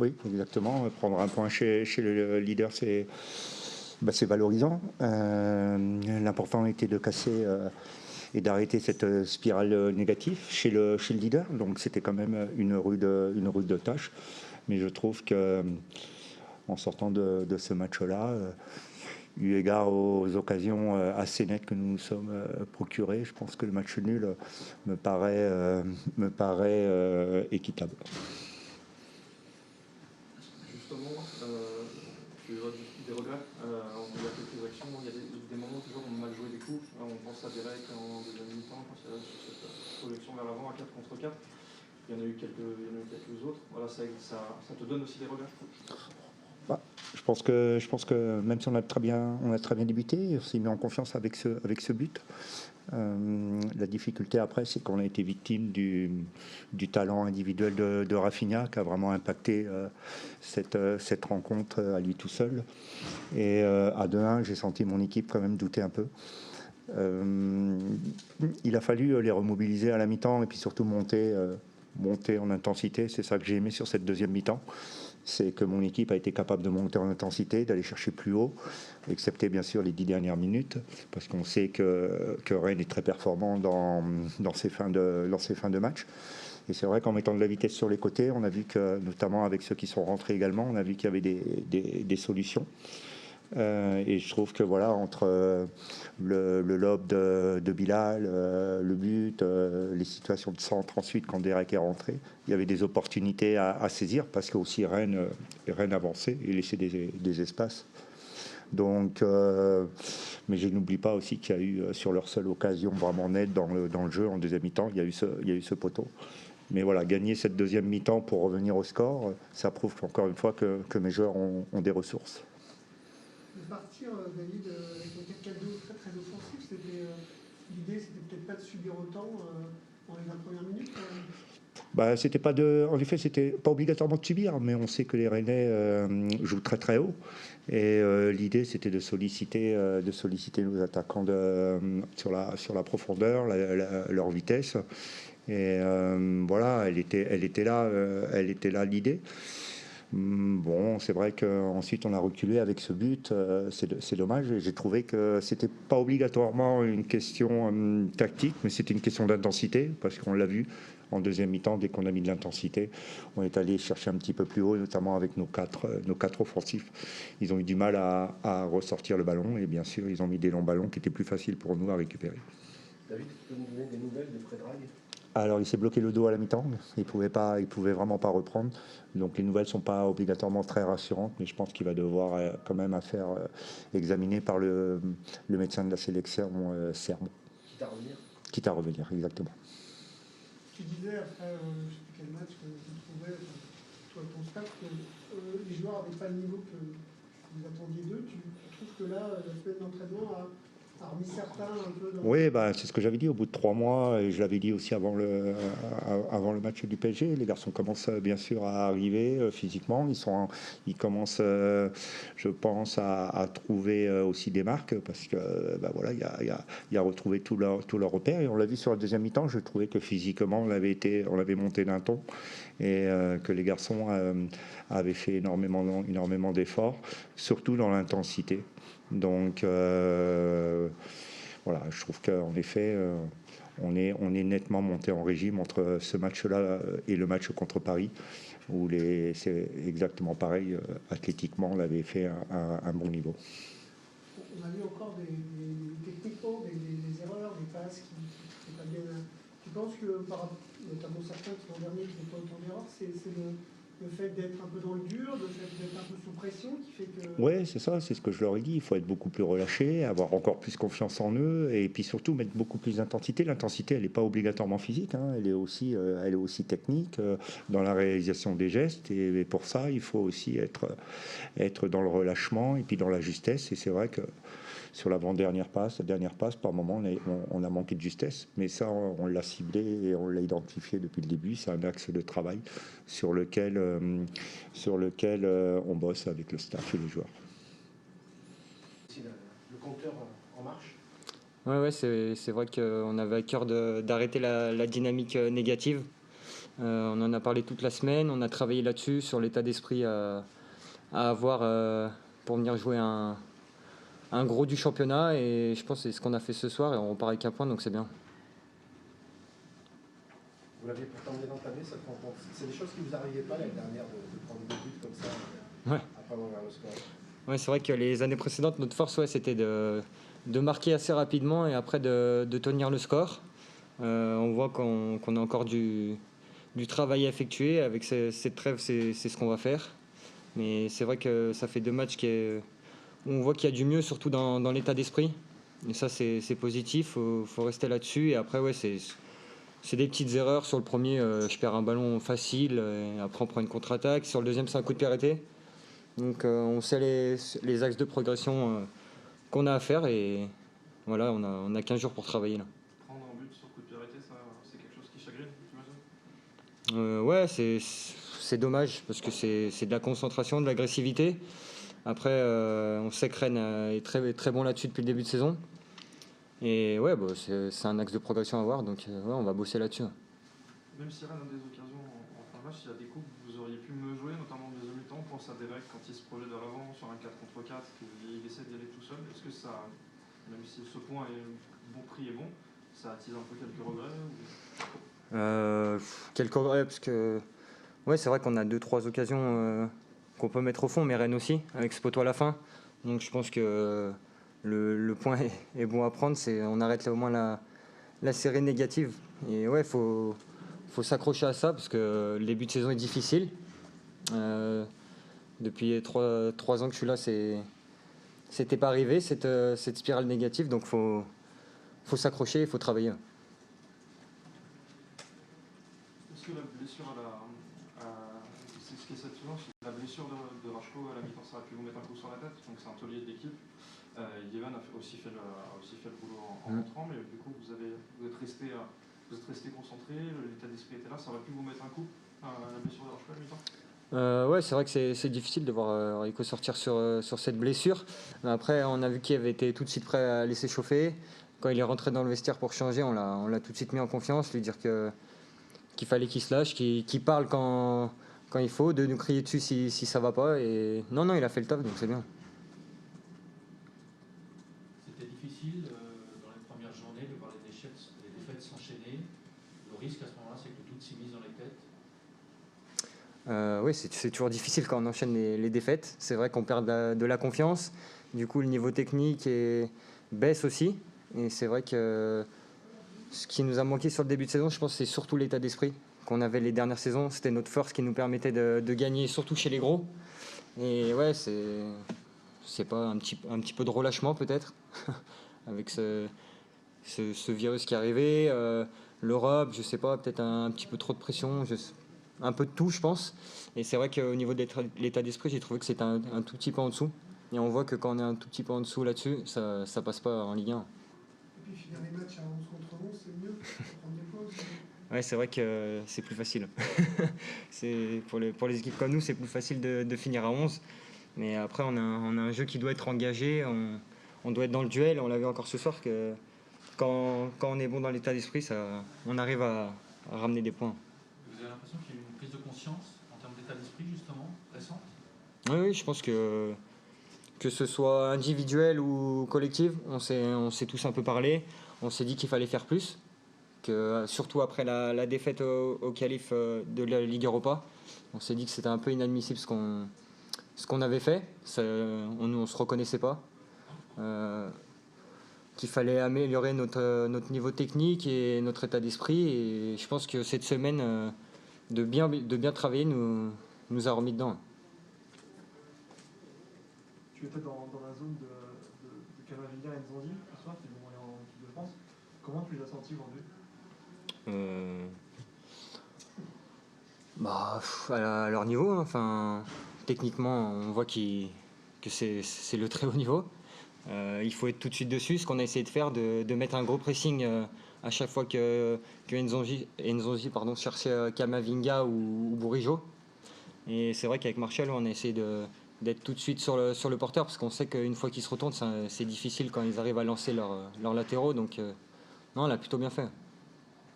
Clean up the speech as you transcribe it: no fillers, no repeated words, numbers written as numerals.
Oui, exactement. Prendre un point chez le leader, c'est valorisant. L'important était de casser et d'arrêter cette spirale négative chez le leader. Donc c'était quand même une rude tâche. Mais je trouve que en sortant de ce match-là, eu égard aux occasions assez nettes que nous nous sommes procurées, je pense que le match nul me paraît équitable. Justement, tu évoques des regrets. Il y a quelques actions, il y a des moments toujours où on a mal joué des coups. On pense à Derek en deuxième mi-temps, sur cette projection vers l'avant à 4 contre 4. Il y en a eu quelques autres. Voilà, ça te donne aussi des regrets. Bah, je pense que même si on a très bien débuté, on s'est mis en confiance avec ce but. La difficulté après, c'est qu'on a été victime du talent individuel de Rafinha qui a vraiment impacté cette rencontre à lui tout seul. Et à 2-1, j'ai senti mon équipe quand même douter un peu. Il a fallu les remobiliser à la mi-temps et puis surtout monter en intensité. C'est ça que j'ai aimé sur cette deuxième mi-temps. C'est que mon équipe a été capable de monter en intensité, d'aller chercher plus haut, excepté bien sûr les 10 dernières minutes, parce qu'on sait que Rennes est très performant dans ses fins de match. Et c'est vrai qu'en mettant de la vitesse sur les côtés, on a vu que, notamment avec ceux qui sont rentrés également, on a vu qu'il y avait des solutions. Et je trouve que voilà, entre le lob de Bilal, le but, les situations de centre ensuite quand Derek est rentré, il y avait des opportunités à saisir parce que aussi Rennes avançait et laissait des espaces. Donc, mais je n'oublie pas aussi qu'il y a eu sur leur seule occasion vraiment nette dans le jeu en deuxième mi-temps, il y a eu ce poteau. Mais voilà, gagner cette deuxième mi-temps pour revenir au score, ça prouve encore une fois que mes joueurs ont des ressources. De partir, David, avec un 4-4-2 très très offensif, l'idée c'était peut-être pas de subir autant dans les 20 premières minutes quand même. En effet, c'était pas obligatoirement de subir, mais on sait que les Rennais jouent très très haut. Et l'idée, c'était de solliciter nos attaquants sur la profondeur, leur vitesse. Et voilà, elle était là l'idée. Bon, c'est vrai qu'ensuite on a reculé avec ce but, c'est dommage. J'ai trouvé que c'était pas obligatoirement une question tactique, mais c'était une question d'intensité, parce qu'on l'a vu en deuxième mi-temps, dès qu'on a mis de l'intensité, on est allé chercher un petit peu plus haut, notamment avec nos quatre offensifs. Ils ont eu du mal à ressortir le ballon, et bien sûr, ils ont mis des longs ballons qui étaient plus faciles pour nous à récupérer. David, tu peux nous donner des nouvelles de Predrag ? Alors, il s'est bloqué le dos à la mi-temps. Il pouvait vraiment pas reprendre. Donc, les nouvelles sont pas obligatoirement très rassurantes, mais je pense qu'il va devoir quand même faire examiner par le médecin de la sélection serbe. Quitte à revenir, exactement. Tu disais après, je ne sais plus quel match, que tu trouvais, toi ton staff, que les joueurs n'avaient pas le niveau que vous attendiez d'eux. Tu trouves que là, la semaine d'entraînement a remis certains un peu dans... Oui, c'est ce que j'avais dit au bout de 3 mois, et je l'avais dit aussi avant le match du PSG. Les garçons commencent bien sûr à arriver physiquement. Ils commencent, je pense, à trouver aussi des marques parce que voilà, il y a retrouvé tout leur repère. Et on l'a vu sur la deuxième mi-temps. Je trouvais que physiquement, on avait monté d'un ton et que les garçons avaient fait énormément d'efforts, surtout dans l'intensité. Donc voilà, je trouve qu'en effet, on est nettement monté en régime entre ce match-là et le match contre Paris, où c'est exactement pareil. Athlétiquement, on avait fait un bon niveau. On a vu encore techniquement des erreurs, des passes qui n'étaient pas bien. Tu penses que, notamment certains qui l'an dernier qui n'ont pas autant d'erreurs, c'est le fait d'être un peu dans le dur, le fait d'être un peu sous pression qui fait que... Oui, c'est ça, c'est ce que je leur ai dit. Il faut être beaucoup plus relâché, avoir encore plus confiance en eux et puis surtout mettre beaucoup plus d'intensité. L'intensité, elle n'est pas obligatoirement physique, hein. Elle est aussi technique dans la réalisation des gestes et pour ça, il faut aussi être dans le relâchement et puis dans la justesse. Et c'est vrai que sur la dernière passe, par moment, on a manqué de justesse. Mais ça, on l'a ciblé et on l'a identifié depuis le début. C'est un axe de travail sur lequel on bosse avec le staff et les joueurs. Le compteur en marche. Ouais, c'est vrai qu'on avait à cœur d'arrêter la dynamique négative. On en a parlé toute la semaine, on a travaillé là-dessus, sur l'état d'esprit à avoir pour venir jouer un gros du championnat. Et je pense que c'est ce qu'on a fait ce soir et on repart avec un point, donc c'est bien. Vous l'aviez pourtant bien entamé cette rencontre. C'est des choses qui vous arrivaient pas l'année dernière de prendre des buts comme ça Ouais. après avoir ouvert le score. Ouais, c'est vrai que les années précédentes, notre force, c'était de marquer assez rapidement et après de tenir le score. On voit qu'on a encore du travail à effectuer. Avec cette trêve, c'est ce qu'on va faire. Mais c'est vrai que ça fait 2 matchs où on voit qu'il y a du mieux, surtout dans l'état d'esprit. Et ça, c'est positif. Faut rester là-dessus. Et après, ouais, c'est des petites erreurs. Sur le premier, je perds un ballon facile. Et après, on prend une contre-attaque. Sur le deuxième, c'est un coup de pied arrêté. Donc, on sait les axes de progression qu'on a à faire. Et voilà, on a 15 jours pour travailler là. Prendre un but sur coup de pied arrêté, c'est quelque chose qui chagrine, j'imagine. Ouais, c'est dommage parce que c'est de la concentration, de l'agressivité. Après, on sait que Rennes est très, très bon là-dessus depuis le début de saison. Et ouais, bah, c'est un axe de progression à avoir, donc ouais, on va bosser là-dessus. Même si Rennes a des occasions en fin de match, il y a des coups que vous auriez pu me jouer, notamment en deuxième mi-temps. On pense à Derek quand il se projette vers l'avant sur un 4 contre 4, qu'il essaie d'y aller tout seul. Est-ce que ça, même si ce point est bon prix et bon, ça attise un peu quelques regrets Quelques regrets, parce que ouais, c'est vrai qu'on a 2-3 occasions qu'on peut mettre au fond, mais Rennes aussi, avec ce poteau à la fin. Donc je pense que le point est bon à prendre, on arrête là au moins la série négative. Et ouais, faut s'accrocher à ça, parce que le début de saison est difficile. Depuis 3 ans que je suis là, c'était pas arrivé, cette spirale négative, donc faut s'accrocher, il faut travailler. Est-ce que la blessure c'est ce qui est cette saison, la blessure de Rachko à la mi-temps, ça aurait pu vous mettre un coup sur la tête, donc c'est un taulier de l'équipe. Yevan a aussi fait le boulot en rentrant, mais du coup vous êtes resté concentré, l'état d'esprit était là, ça aurait pu vous mettre un coup, la blessure de Rachko à la mi-temps. Ouais, c'est vrai que c'est difficile de voir Rico sortir sur cette blessure. Mais après, on a vu qu'il avait été tout de suite prêt à laisser chauffer. Quand il est rentré dans le vestiaire pour changer, on l'a tout de suite mis en confiance, lui dire qu'il fallait qu'il se lâche, qu'il parle quand il faut, de nous crier dessus si ça va pas. Et non, il a fait le taf, donc c'est bien. C'était difficile dans les premières journées de voir les défaites s'enchaîner. Le risque à ce moment-là, c'est que tout s'immisce dans les têtes. Oui, c'est toujours difficile quand on enchaîne les défaites. C'est vrai qu'on perd de la confiance. Du coup, le niveau technique baisse aussi. Et c'est vrai que ce qui nous a manqué sur le début de saison, je pense, c'est surtout l'état d'esprit qu'on avait les dernières saisons. C'était notre force qui nous permettait de gagner, surtout chez les gros. Et ouais, c'est pas un petit peu de relâchement peut-être avec ce virus qui est arrivé, l'Europe, je sais pas, peut-être un petit peu trop de pression, un peu de tout, je pense. Et c'est vrai qu'au niveau de l'état d'esprit, j'ai trouvé que c'était un tout petit peu en dessous. Et on voit que quand on est un tout petit peu en dessous là-dessus, ça passe pas en Ligue 1. Et puis finir les matchs à 11 contre 11, c'est mieux pour prendre des points aussi. Ouais, c'est vrai que c'est plus facile. Pour les équipes comme nous, c'est plus facile de finir à 11. Mais après, on a un jeu qui doit être engagé, on doit être dans le duel. On l'a vu encore ce soir que quand on est bon dans l'état d'esprit, on arrive à ramener des points. Vous avez l'impression qu'il y a eu une prise de conscience en termes d'état d'esprit, justement, récente? Oui, je pense que ce soit individuel ou collectif, on s'est tous un peu parlé. On s'est dit qu'il fallait faire plus. Que, surtout après la défaite au qualif de la Ligue Europa, on s'est dit que c'était un peu inadmissible ce qu'on avait fait. On se reconnaissait pas. Qu'il fallait améliorer notre niveau technique et notre état d'esprit. Et je pense que cette semaine, de bien travailler nous a remis dedans. Tu étais dans la zone de Camavinga et Nzonzi ce soir, tu es envoyé en équipe de France. Comment tu les as sentis aujourd'hui? À leur niveau, hein. Enfin, techniquement, on voit que c'est le très haut niveau. Il faut être tout de suite dessus, ce qu'on a essayé de faire, de mettre un gros pressing à chaque fois que Nzonzi cherchait Camavinga ou Bourigeaud. Et c'est vrai qu'avec Martial, on a essayé d'être tout de suite sur le porteur, parce qu'on sait qu'une fois qu'ils se retournent, c'est difficile quand ils arrivent à lancer leurs latéraux. Donc non, on l'a plutôt bien fait.